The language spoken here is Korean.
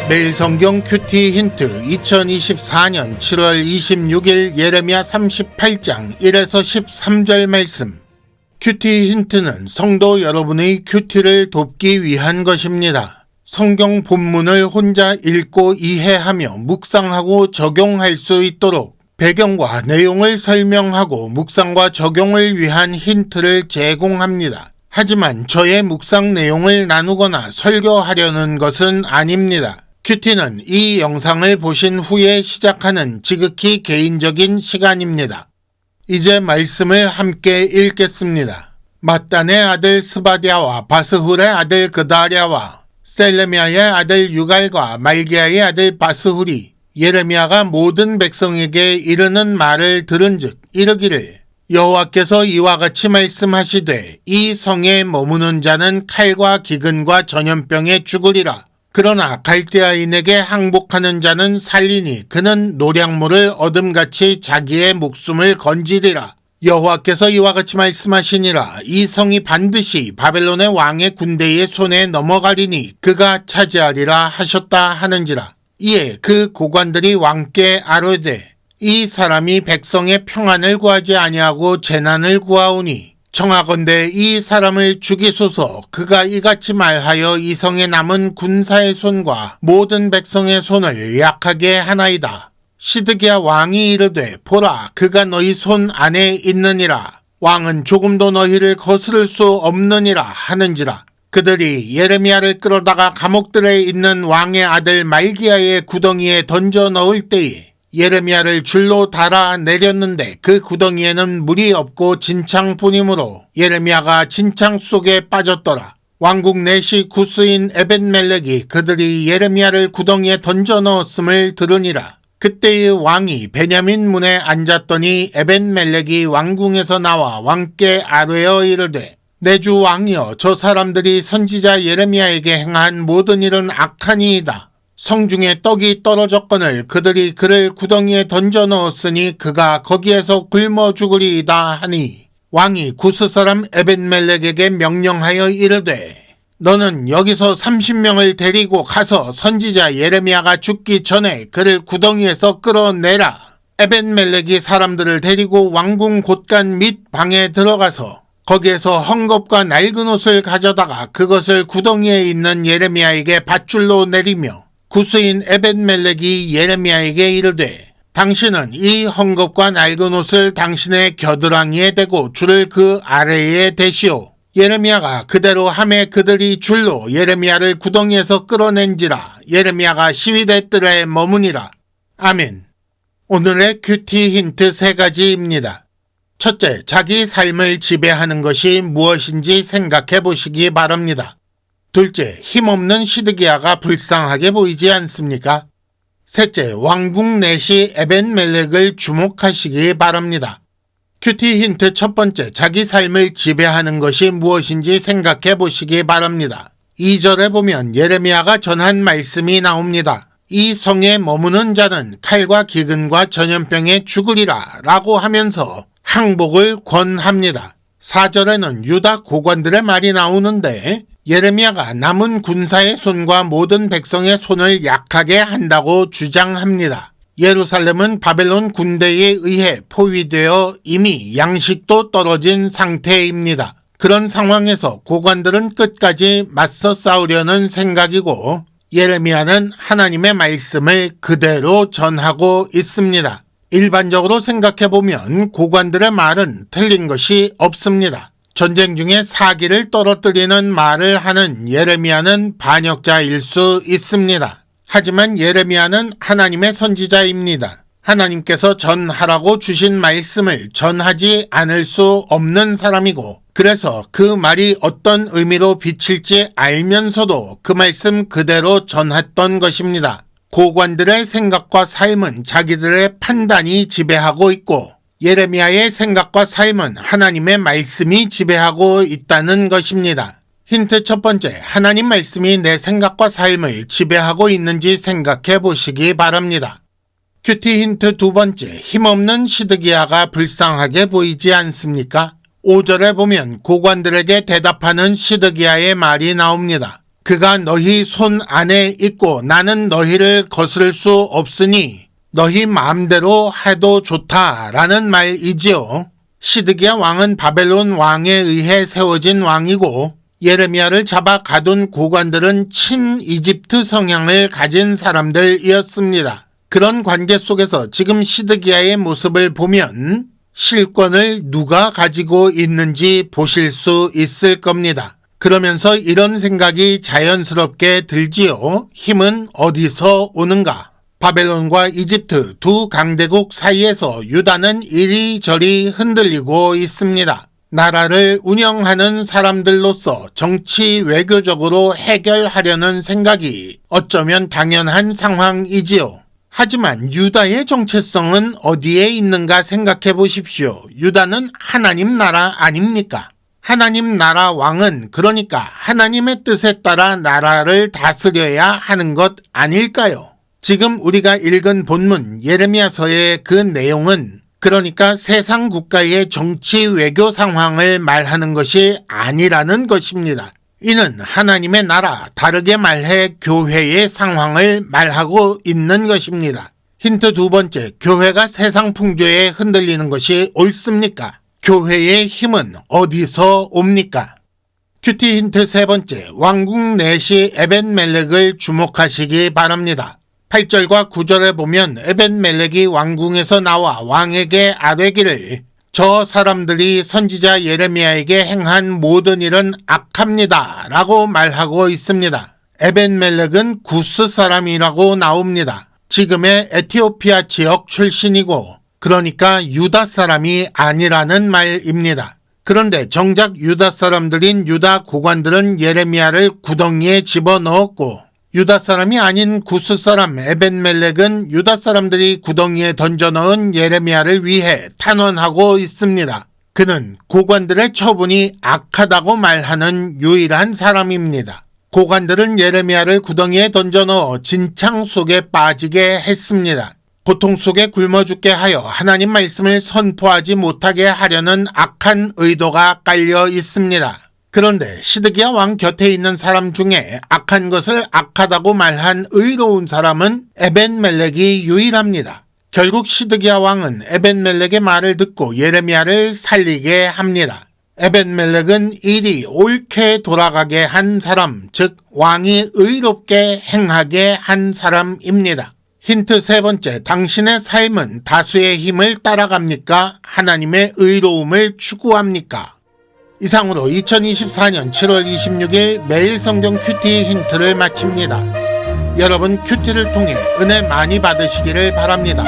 매일 성경 큐티 힌트 2024년 7월 26일 예레미야 38장 1에서 13절 말씀. 큐티 힌트는 성도 여러분의 큐티를 돕기 위한 것입니다. 성경 본문을 혼자 읽고 이해하며 묵상하고 적용할 수 있도록 배경과 내용을 설명하고 묵상과 적용을 위한 힌트를 제공합니다. 하지만 저의 묵상 내용을 나누거나 설교하려는 것은 아닙니다. 큐티는 이 영상을 보신 후에 시작하는 지극히 개인적인 시간입니다. 이제 말씀을 함께 읽겠습니다. mat단의 아들 스바디아와 바스훌의 아들 그다랴와 셀레미야의 아들 유갈과 말기야의 아들 바스훌이 예레미야가 모든 백성에게 이르는 말을 들은즉 이르기를 여호와께서 이와 같이 말씀하시되 이 성에 머무는 자는 칼과 기근과 전염병에 죽으리라. 그러나 갈대아인에게 항복하는 자는 살리니 그는 노량물을 얻음같이 자기의 목숨을 건지리라. 여호와께서 이와 같이 말씀하시니라. 이 성이 반드시 바벨론의 왕의 군대의 손에 넘어가리니 그가 차지하리라 하셨다 하는지라. 이에 그 고관들이 왕께 아뢰되 이 사람이 백성의 평안을 구하지 아니하고 재난을 구하오니 청하건대 이 사람을 죽이소서. 그가 이같이 말하여 이 성에 남은 군사의 손과 모든 백성의 손을 약하게 하나이다. 시드기야 왕이 이르되 보라 그가 너희 손 안에 있느니라. 왕은 조금도 너희를 거스를 수 없느니라 하는지라. 그들이 예레미야를 끌어다가 감옥들에 있는 왕의 아들 말기야의 구덩이에 던져 넣을 때에 예레미야를 줄로 달아 내렸는데 그 구덩이에는 물이 없고 진창뿐이므로 예레미야가 진창 속에 빠졌더라. 왕국 내시 구스인 에벤멜렉이 그들이 예레미야를 구덩이에 던져 넣었음을 들으니라. 그때의 왕이 베냐민 문에 앉았더니 에벤멜렉이 왕궁에서 나와 왕께 아뢰어 이르되 내 주 왕이여 저 사람들이 선지자 예레미야에게 행한 모든 일은 악하니이다. 성중에 떡이 떨어졌거늘 그들이 그를 구덩이에 던져 넣었으니 그가 거기에서 굶어 죽으리이다 하니 왕이 구스 사람 에벤멜렉에게 명령하여 이르되 너는 여기서 30명을 데리고 가서 선지자 예레미야가 죽기 전에 그를 구덩이에서 끌어내라. 에벤멜렉이 사람들을 데리고 왕궁 곳간 및 방에 들어가서 거기에서 헝겊과 낡은 옷을 가져다가 그것을 구덩이에 있는 예레미야에게 밧줄로 내리며 구스인 에벤멜렉이 예레미야에게 이르되 당신은 이 헝겊과 낡은 옷을 당신의 겨드랑이에 대고 줄을 그 아래에 대시오. 예레미야가 그대로 하매 그들이 줄로 예레미야를 구덩이에서 끌어낸지라. 예레미야가 시위대 뜰에 머무니라. 아멘. 오늘의 큐티 힌트 3가지입니다. 첫째, 자기 삶을 지배하는 것이 무엇인지 생각해 보시기 바랍니다. 둘째, 힘없는 시드기야가 불쌍하게 보이지 않습니까? 셋째, 왕궁 내시 에벤멜렉을 주목하시기 바랍니다. 큐티 힌트 첫 번째, 자기 삶을 지배하는 것이 무엇인지 생각해 보시기 바랍니다. 2절에 보면 예레미야가 전한 말씀이 나옵니다. 이 성에 머무는 자는 칼과 기근과 전염병에 죽으리라 라고 하면서 항복을 권합니다. 4절에는 유다 고관들의 말이 나오는데 예레미야가 남은 군사의 손과 모든 백성의 손을 약하게 한다고 주장합니다. 예루살렘은 바벨론 군대에 의해 포위되어 이미 양식도 떨어진 상태입니다. 그런 상황에서 고관들은 끝까지 맞서 싸우려는 생각이고 예레미야는 하나님의 말씀을 그대로 전하고 있습니다. 일반적으로 생각해보면 고관들의 말은 틀린 것이 없습니다. 전쟁 중에 사기를 떨어뜨리는 말을 하는 예레미야는 반역자일 수 있습니다. 하지만 예레미야는 하나님의 선지자입니다. 하나님께서 전하라고 주신 말씀을 전하지 않을 수 없는 사람이고 그래서 그 말이 어떤 의미로 비칠지 알면서도 그 말씀 그대로 전했던 것입니다. 고관들의 생각과 삶은 자기들의 판단이 지배하고 있고 예레미야의 생각과 삶은 하나님의 말씀이 지배하고 있다는 것입니다. 힌트 첫 번째, 하나님 말씀이 내 생각과 삶을 지배하고 있는지 생각해 보시기 바랍니다. 큐티 힌트 두 번째, 힘없는 시드기야가 불쌍하게 보이지 않습니까? 5절에 보면 고관들에게 대답하는 시드기야의 말이 나옵니다. 그가 너희 손 안에 있고 나는 너희를 거스를 수 없으니 너희 마음대로 해도 좋다라는 말이지요. 시드기야 왕은 바벨론 왕에 의해 세워진 왕이고 예레미야를 잡아 가둔 고관들은 친이집트 성향을 가진 사람들이었습니다. 그런 관계 속에서 지금 시드기야의 모습을 보면 실권을 누가 가지고 있는지 보실 수 있을 겁니다. 그러면서 이런 생각이 자연스럽게 들지요. 힘은 어디서 오는가? 바벨론과 이집트 두 강대국 사이에서 유다는 이리저리 흔들리고 있습니다. 나라를 운영하는 사람들로서 정치 외교적으로 해결하려는 생각이 어쩌면 당연한 상황이지요. 하지만 유다의 정체성은 어디에 있는가 생각해 보십시오. 유다는 하나님 나라 아닙니까? 하나님 나라 왕은 그러니까 하나님의 뜻에 따라 나라를 다스려야 하는 것 아닐까요? 지금 우리가 읽은 본문 예레미야서의 그 내용은 그러니까 세상 국가의 정치 외교 상황을 말하는 것이 아니라는 것입니다. 이는 하나님의 나라, 다르게 말해 교회의 상황을 말하고 있는 것입니다. 힌트 두 번째, 교회가 세상 풍조에 흔들리는 것이 옳습니까? 교회의 힘은 어디서 옵니까? 큐티 힌트 세 번째, 왕궁 내시 에벤멜렉을 주목하시기 바랍니다. 8절과 9절에 보면 에벤멜렉이 왕궁에서 나와 왕에게 아뢰기를 저 사람들이 선지자 예레미야에게 행한 모든 일은 악합니다 라고 말하고 있습니다. 에벤멜렉은 구스 사람이라고 나옵니다. 지금의 에티오피아 지역 출신이고 그러니까 유다 사람이 아니라는 말입니다. 그런데 정작 유다 사람들인 유다 고관들은 예레미야를 구덩이에 집어넣었고 유다 사람이 아닌 구스 사람 에벤멜렉은 유다 사람들이 구덩이에 던져넣은 예레미야를 위해 탄원하고 있습니다. 그는 고관들의 처분이 악하다고 말하는 유일한 사람입니다. 고관들은 예레미야를 구덩이에 던져넣어 진창 속에 빠지게 했습니다. 고통 속에 굶어 죽게 하여 하나님 말씀을 선포하지 못하게 하려는 악한 의도가 깔려 있습니다. 그런데 시드기야 왕 곁에 있는 사람 중에 악한 것을 악하다고 말한 의로운 사람은 에벤멜렉이 유일합니다. 결국 시드기야 왕은 에벤멜렉의 말을 듣고 예레미야를 살리게 합니다. 에벤멜렉은 일이 옳게 돌아가게 한 사람, 즉 왕이 의롭게 행하게 한 사람입니다. 힌트 세 번째, 당신의 삶은 다수의 힘을 따라갑니까? 하나님의 의로움을 추구합니까? 이상으로 2024년 7월 26일 매일 성경 큐티 힌트를 마칩니다. 여러분 큐티를 통해 은혜 많이 받으시기를 바랍니다.